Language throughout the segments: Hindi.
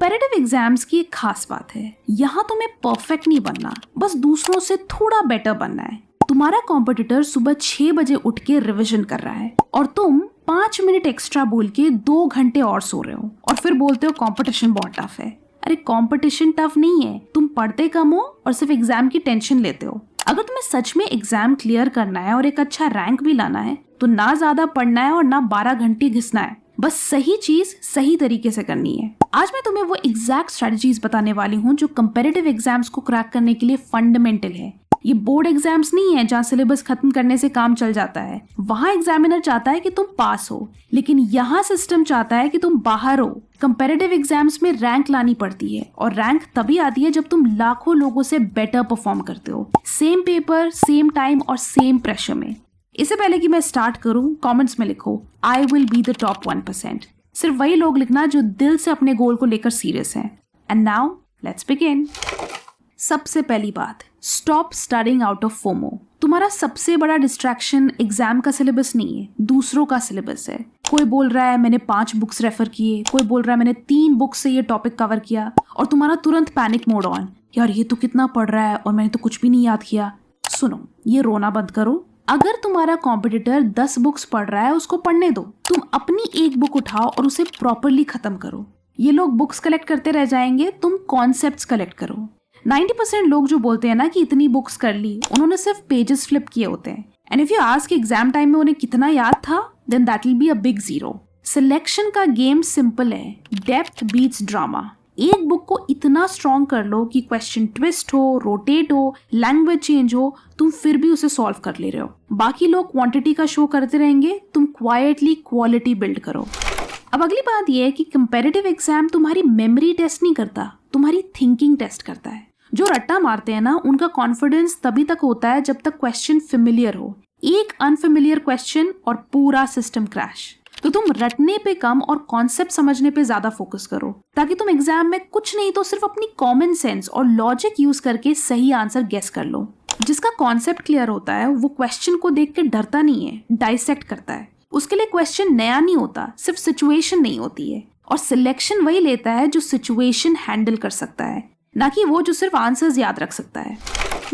कंपैरेटिव एग्जाम्स की एक खास बात है, यहाँ तुम्हें परफेक्ट नहीं बनना, बस दूसरों से थोड़ा बेटर बनना है। तुम्हारा कॉम्पिटिटर सुबह 6 बजे उठ के रिविजन कर रहा है और तुम 5 मिनट एक्स्ट्रा बोल के 2 घंटे और सो रहे हो और फिर बोलते हो कंपटीशन बहुत टफ है। अरे कंपटीशन टफ नहीं है, तुम पढ़ते कम हो और सिर्फ एग्जाम की टेंशन लेते हो। अगर तुम्हें सच में एग्जाम क्लियर करना है और एक अच्छा रैंक भी लाना है तो ना ज्यादा पढ़ना है और ना 12 घंटे घिसना है, बस सही चीज सही तरीके से करनी है। आज मैं तुम्हें वो एग्जैक्ट स्ट्रेटजीज बताने वाली हूँ जो कंपैरेटिव एग्जाम्स को क्रैक करने के लिए फंडामेंटल है। ये बोर्ड एग्जाम्स नहीं है जहाँ सिलेबस खत्म करने से काम चल जाता है। वहाँ एग्जामिनर चाहता है कि तुम पास हो, लेकिन यहाँ सिस्टम चाहता है कि तुम बाहर हो। कंपैरेटिव एग्जाम्स में रैंक लानी पड़ती है और रैंक तभी आती है जब तुम लाखों लोगों से बेटर परफॉर्म करते हो, सेम पेपर, सेम टाइम और सेम प्रेशर में। इससे पहले कि मैं स्टार्ट करूं, कमेंट्स में लिखो I will be the top 1%। सिर्फ वही लोग लिखना जो दिल से अपने गोल को लेकर सीरियस हैं। And now let's begin. सबसे पहली बात, stop studying out of FOMO. तुम्हारा सबसे बड़ा डिस्ट्रैक्शन एग्जाम का सिलेबस नहीं है, दूसरों का सिलेबस है। कोई बोल रहा है मैंने 5 बुक्स रेफर किए, कोई बोल रहा है मैंने 3 बुक्स से ये टॉपिक कवर किया, और तुम्हारा तुरंत पैनिक मोड ऑन, यार ये तो कितना पढ़ रहा है और मैंने तो कुछ भी नहीं याद किया। सुनो, ये रोना बंद करो। अगर तुम्हारा कॉम्पिटिटर 10 बुक्स पढ़ रहा है, उसको पढ़ने दो। तुम अपनी एक बुक उठाओ और उसे प्रॉपरली खत्म करो। ये लोग बुक्स कलेक्ट करते रह जाएंगे, तुम कॉन्सेप्ट्स कलेक्ट करो। 90% लोग जो बोलते हैं ना कि इतनी बुक्स कर ली, उन्होंने सिर्फ पेजेस फ्लिप किए होते हैं। And if you ask exam time में उन्हें कितना याद था, then that will be a big zero. Selection का गेम सिंपल है, डेप्थ बीट्स ड्रामा। एक बुक को इतना स्ट्रॉन्ग कर लो कि क्वेश्चन ट्विस्ट हो, रोटेट हो, लैंग्वेज चेंज हो, तुम फिर भी उसे सॉल्व कर ले रहे हो। बाकी लोग क्वांटिटी का शो करते रहेंगे, तुम क्वाइटली क्वालिटी बिल्ड करो। अब अगली बात यह है कि कंपैरेटिव एग्जाम तुम्हारी मेमोरी टेस्ट नहीं करता, तुम्हारी थिंकिंग टेस्ट करता है। जो रट्टा मारते हैं ना, उनका कॉन्फिडेंस तभी तक होता है जब तक क्वेश्चन फेमिलियर हो। एक अनफेमिलियर क्वेश्चन और पूरा सिस्टम क्रैश। तो तुम रटने पे कम और कॉन्सेप्ट समझने पे ज्यादा फोकस करो, ताकि तुम एग्जाम में कुछ नहीं तो सिर्फ अपनी कॉमन सेंस और लॉजिक यूज करके सही आंसर गेस कर लो। जिसका कॉन्सेप्ट क्लियर होता है वो क्वेश्चन को देख के डरता नहीं है, डाइसेक्ट करता है। उसके लिए क्वेश्चन नया नहीं होता, सिर्फ सिचुएशन नहीं होती है। और सिलेक्शन वही लेता है जो सिचुएशन हैंडल कर सकता है, ना कि वो जो सिर्फ आंसर्स याद रख सकता है।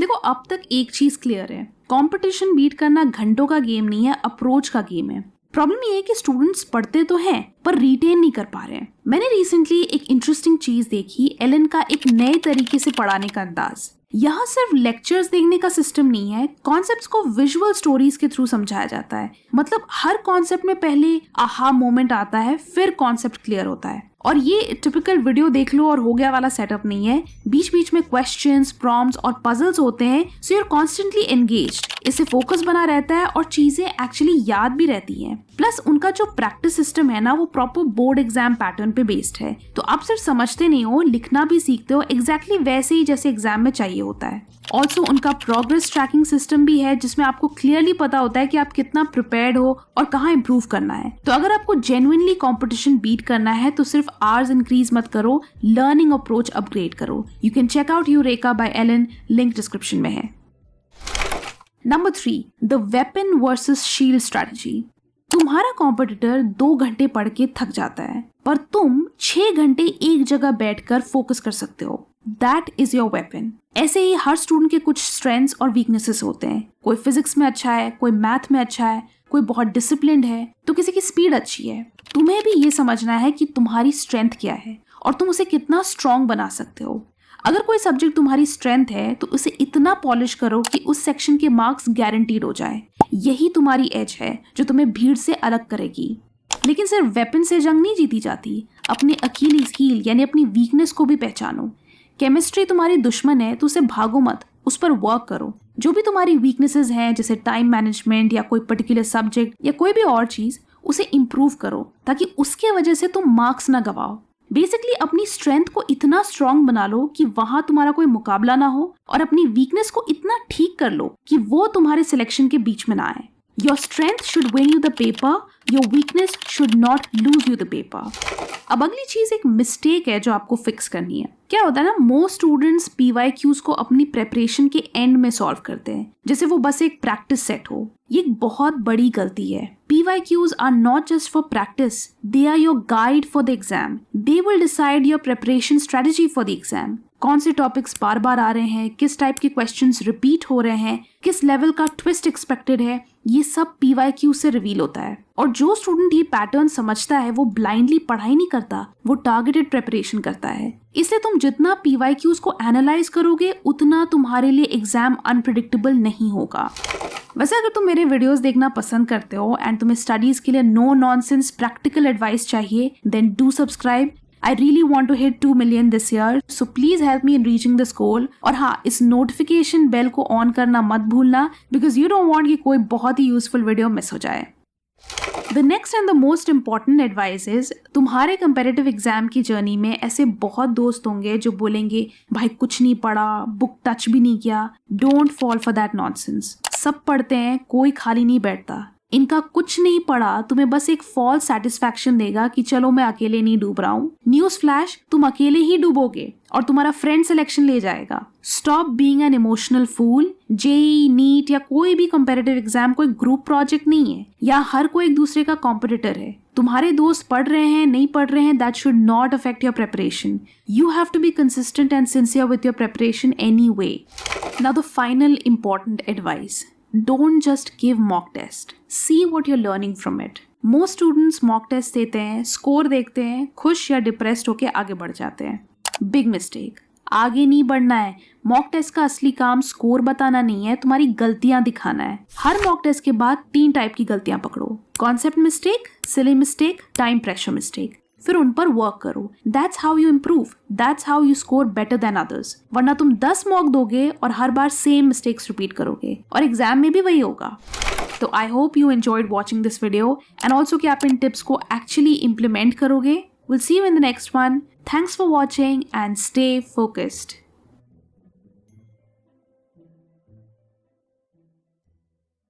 देखो, अब तक एक चीज क्लियर है, कंपटीशन बीट करना घंटों का गेम नहीं है, अप्रोच का गेम है। प्रॉब्लम ये है कि स्टूडेंट्स पढ़ते तो हैं पर रिटेन नहीं कर पा रहे हैं। मैंने रिसेंटली एक इंटरेस्टिंग चीज देखी, एलन का एक नए तरीके से पढ़ाने का अंदाज। यहाँ सिर्फ लेक्चर्स देखने का सिस्टम नहीं है, कॉन्सेप्ट्स को विजुअल स्टोरीज के थ्रू समझाया जाता है। मतलब हर कॉन्सेप्ट में पहले आहा मोमेंट आता है, फिर कॉन्सेप्ट क्लियर होता है। और ये टिपिकल वीडियो देख लो और हो गया वाला सेटअप नहीं है। बीच बीच में क्वेश्चंस, प्रॉम्प्ट्स और पजल्स होते हैं, so you are constantly engaged. इससे फोकस बना रहता है और चीजें एक्चुअली याद भी रहती हैं। प्लस उनका जो प्रैक्टिस सिस्टम है ना, वो प्रॉपर बोर्ड एग्जाम पैटर्न पे बेस्ड है। तो आप सिर्फ समझते नहीं हो, लिखना भी सीखते हो एग्जैक्टली वैसे ही जैसे एग्जाम में चाहिए होता है। ऑल्सो उनका प्रोग्रेस ट्रैकिंग सिस्टम भी है, जिसमें आपको क्लियरली पता होता है कि आप कितना प्रिपेयर्ड हो और कहाँ इंप्रूव करना है। तो अगर आपको जेन्युइनली कंपटीशन बीट करना है तो सिर्फ आवर्स इंक्रीज मत करो, लर्निंग अप्रोच अपग्रेड करो। You can check out Eureka by Allen, link description में है। Number 3, the weapon versus shield strategy. तुम्हारा कॉम्पिटिटर 2 घंटे पढ़ के थक जाता है, पर तुम 6 घंटे एक जगह बैठकर फोकस कर सकते हो। That is your weapon. ऐसे ही हर स्टूडेंट के कुछ स्ट्रेंथ्स और वीकनेसेस होते हैं। कोई फिजिक्स में अच्छा है, कोई मैथ में अच्छा है, कोई बहुत डिसिप्लिन्ड है, तो किसी की स्पीड अच्छी है। तुम्हें भी ये समझना है कि तुम्हारी स्ट्रेंथ क्या है और तुम उसे कितना स्ट्रॉन्ग बना सकते हो। अगर कोई सब्जेक्ट तुम्हारी स्ट्रेंथ है तो उसे इतना पॉलिश करो कि उस सेक्शन के मार्क्स गारंटीड हो जाए। यही तुम्हारी एज है जो तुम्हें भीड़ से अलग करेगी। लेकिन सिर्फ वेपन से जंग नहीं जीती जाती, अपने अकीलीज हील यानी अपनी वीकनेस को भी पहचानो। केमिस्ट्री तुम्हारी दुश्मन है तो उसे भागो मत, उस पर वर्क करो। जो भी तुम्हारी वीकनेसेस हैं, जैसे टाइम मैनेजमेंट या कोई पर्टिकुलर सब्जेक्ट या कोई भी और चीज, उसे इम्प्रूव करो ताकि उसके वजह से तुम मार्क्स ना गवाओ। बेसिकली अपनी स्ट्रेंथ को इतना स्ट्रॉन्ग बना लो कि वहां तुम्हारा कोई मुकाबला ना हो, और अपनी वीकनेस को इतना ठीक कर लो कि वो तुम्हारे सिलेक्शन के बीच में ना आए। Your strength should win you the paper, your weakness should not lose you the paper. अब अगली चीज एक मिस्टेक है जो आपको फिक्स करनी है। क्या होता है ना, मोस्ट स्टूडेंट्स PYQs को अपनी प्रेपरेशन के एंड में सॉल्व करते हैं, जैसे वो बस एक प्रैक्टिस सेट हो। ये एक बहुत बड़ी गलती है। PYQs are not just for practice, they are your guide for the exam. They will decide your preparation strategy for the exam. कौन से टॉपिक्स बार बार आ रहे हैं, किस टाइप के क्वेश्चंस रिपीट हो रहे हैं, किस लेवल का ट्विस्ट एक्सपेक्टेड है, ये सब PYQ से रिवील होता है। और जो स्टूडेंट ये पैटर्न समझता है वो ब्लाइंडली पढ़ाई नहीं करता, वो टारगेटेड प्रेपरेशन करता है। इसलिए तुम जितना PYQs को एनालाइज करोगे उतना तुम्हारे लिए एग्जाम अनप्रिडिक्टेबल नहीं होगा। वैसे अगर तुम मेरे वीडियोस देखना पसंद करते हो एंड तुम्हें स्टडीज के लिए नो नॉनसेंस प्रैक्टिकल एडवाइस चाहिए, then do subscribe. I really want to hit 2 million this year, so please help me in reaching this goal. और हाँ, इस नोटिफिकेशन बेल को ऑन करना मत भूलना, because you don't want कि कोई बहुत ही यूजफुल वीडियो मिस हो जाए। The next and the most important advice is, तुम्हारे कंपेरेटिव एग्जाम की जर्नी में ऐसे बहुत दोस्त होंगे जो बोलेंगे भाई कुछ नहीं पढ़ा, बुक टच भी नहीं किया। Don't fall for that nonsense. सब पढ़ते हैं, कोई खाली नहीं बैठता। इनका कुछ नहीं पढ़ा तुम्हें बस एक फॉल्स सेटिस्फैक्शन देगा कि चलो मैं अकेले नहीं डूब रहा हूँ। न्यूज फ्लैश, तुम अकेले ही डूबोगे और तुम्हारा फ्रेंड सिलेक्शन ले जाएगा। Stop being an emotional fool. JEE, NEET या कोई भी कंपेरेटिव एग्जाम कोई ग्रुप प्रोजेक्ट नहीं है, या हर कोई एक दूसरे का कॉम्पिटिटर है। तुम्हारे दोस्त पढ़ रहे हैं, नहीं पढ़ रहे हैं, that should not affect your preparation. You have to be consistent and sincere with your preparation anyway. Now the final important advice. Don't just give mock test. See what you're learning from it. Most students mock test देते हैं, स्कोर देखते हैं, खुश या डिप्रेस्ड होके आगे बढ़ जाते हैं। Big mistake. आगे नहीं बढ़ना है। मॉक टेस्ट का असली काम स्कोर बताना नहीं है, तुम्हारी गलतियां दिखाना है। हर मॉक टेस्ट के बाद 3 टाइप की गलतियां पकड़ो: concept mistake, silly mistake, time pressure mistake. फिर उन पर वर्क करो। That's how you improve, that's how you score better than others. वरना तुम 10 मॉक दोगे और हर बार सेम मिस्टेक्स रिपीट करोगे, और एग्जाम में भी वही होगा। तो I hope you enjoyed watching this video and also कि आप इन टिप्स को एक्चुअली इम्प्लीमेंट करोगे। Will see you in the next one. Thanks for watching and stay focused.